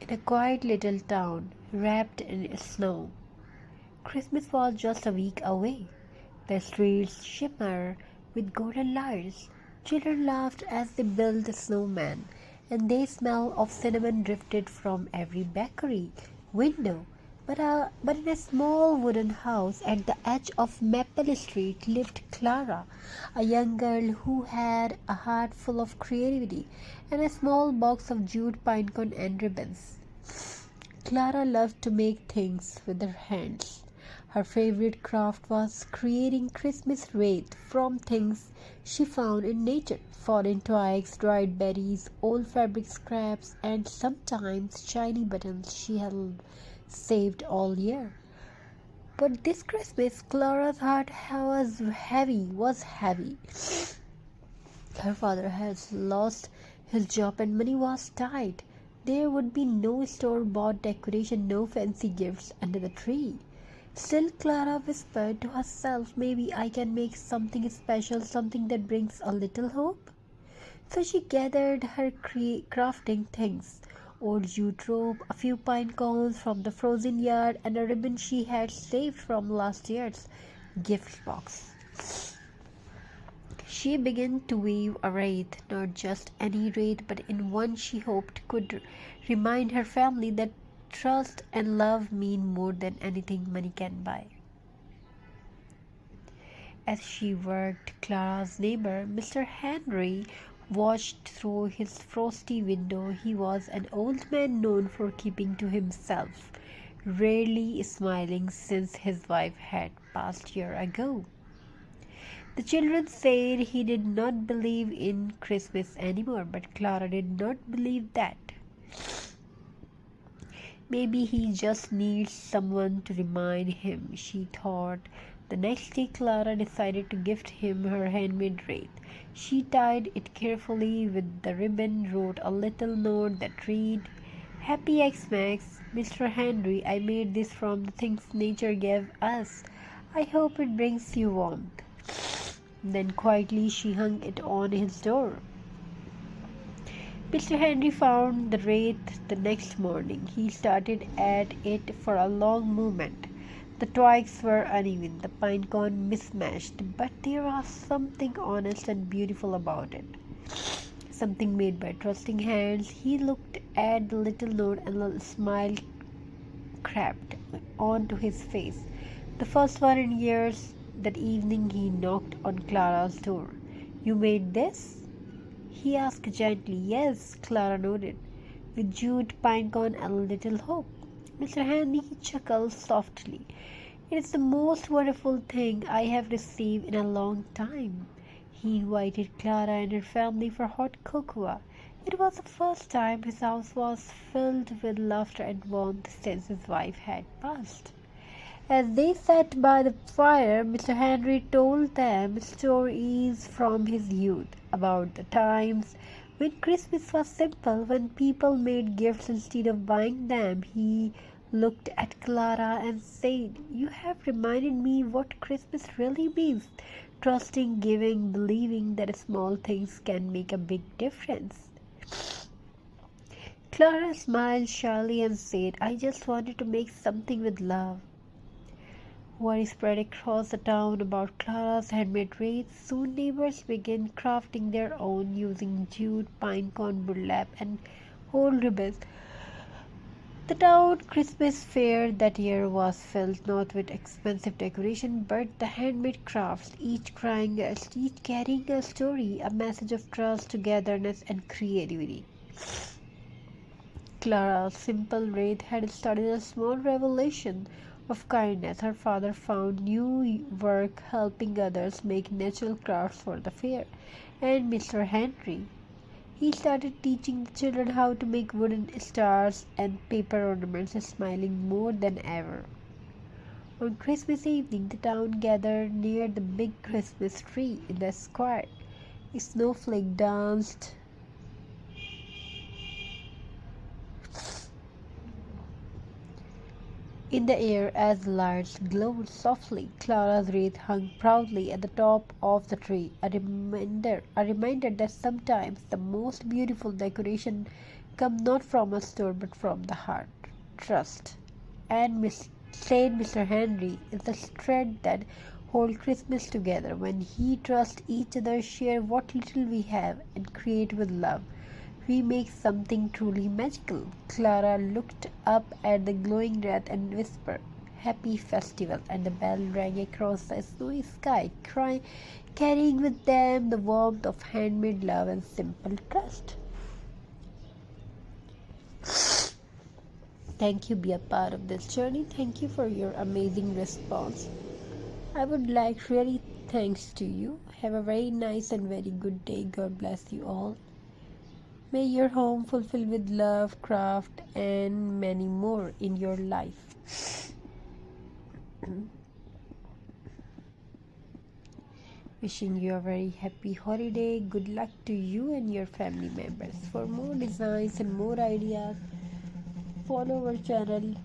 In a quiet little town, wrapped in snow, Christmas was just a week away. The streets shimmered with golden lights. Children laughed as they built snowmen, and the smell of cinnamon drifted from every bakery window. But in a small wooden house at the edge of Maple Street lived Clara, a young girl who had a heart full of creativity and a small box of jute pinecone and ribbons. Clara loved to make things with her hands. Her favorite craft was creating Christmas wreaths from things she found in nature: fallen twigs, dried berries, old fabric scraps, and sometimes shiny buttons she had saved all year. But this Christmas, Clara's heart was heavy. Her father had lost his job and money was tight. There would be no store-bought decoration, no fancy gifts under the tree. Still, Clara whispered to herself, maybe I can make something special, something that brings a little hope. So she gathered her crafting things: old jute rope, a few pine cones from the frozen yard, and a ribbon she had saved from last year's gift box. She began to weave a wreath, not just any wreath, but in one she hoped could remind her family that trust and love mean more than anything money can buy. As she worked, Clara's neighbor, Mr. Henry, watched through his frosty window. He was an old man known for keeping to himself, rarely smiling since his wife had passed a year ago. The children said he did not believe in Christmas anymore, but Clara did not believe that. Maybe he just needs someone to remind him, she thought. The next day, Clara decided to gift him her handmade wreath. She tied it carefully with the ribbon, wrote a little note that read, Happy Xmas, Mr. Henry, I made this from the things nature gave us. I hope it brings you warmth. Then quietly she hung it on his door. Mr. Henry found the wreath the next morning. He started at it for a long moment. The twigs were uneven, the pinecone mismatched, but there was something honest and beautiful about it. Something made by trusting hands. He looked at the little note and a smile crept onto his face. The first one in years. That evening he knocked on Clara's door. You made this? He asked gently. Yes, Clara nodded, with jute, pinecone, and a little hope. Mr. Henry chuckled softly. It is the most wonderful thing I have received in a long time. He invited Clara and her family for hot cocoa. It was the first time his house was filled with laughter and warmth since his wife had passed. As they sat by the fire, Mr. Henry told them stories from his youth about the times when Christmas was simple, when people made gifts instead of buying them. He looked at Clara and said, You have reminded me what Christmas really means. Trusting, giving, believing that small things can make a big difference. Clara smiled shyly and said, I just wanted to make something with love. Word spread across the town about Clara's handmade wreaths. Soon neighbors began crafting their own using jute, pinecone, burlap, and old ribbons. The town Christmas fair that year was filled not with expensive decoration but the handmade crafts, each carrying a story, a message of trust, togetherness, and creativity. Clara's simple wreath had started a small revolution of kindness. Her father found new work helping others make natural crafts for the fair. And Mr. Henry, he started teaching the children how to make wooden stars and paper ornaments, smiling more than ever. On Christmas evening, the town gathered near the big Christmas tree in the square. A snowflake danced in the air as the lights glowed softly. Clara's wreath hung proudly at the top of the tree, a reminder that sometimes the most beautiful decoration come not from a store but from the heart. Trust. And said Mr. Henry is the thread that hold Christmas together. When he trusts each other, share what little we have, and create with love, we make something truly magical. Clara looked up at the glowing wreath and whispered, Happy Festival, and the bell rang across the snowy sky, carrying with them the warmth of handmade love and simple trust. Thank you, be a part of this journey. Thank you for your amazing response. I would like really thanks to you. Have a very nice and very good day. God bless you all. May your home fulfill with love, craft, and many more in your life. Wishing you a very happy holiday. Good luck to you and your family members. For more designs and more ideas, follow our channel.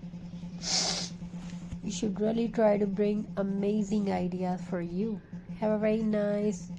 We should really try to bring amazing ideas for you. Have a very nice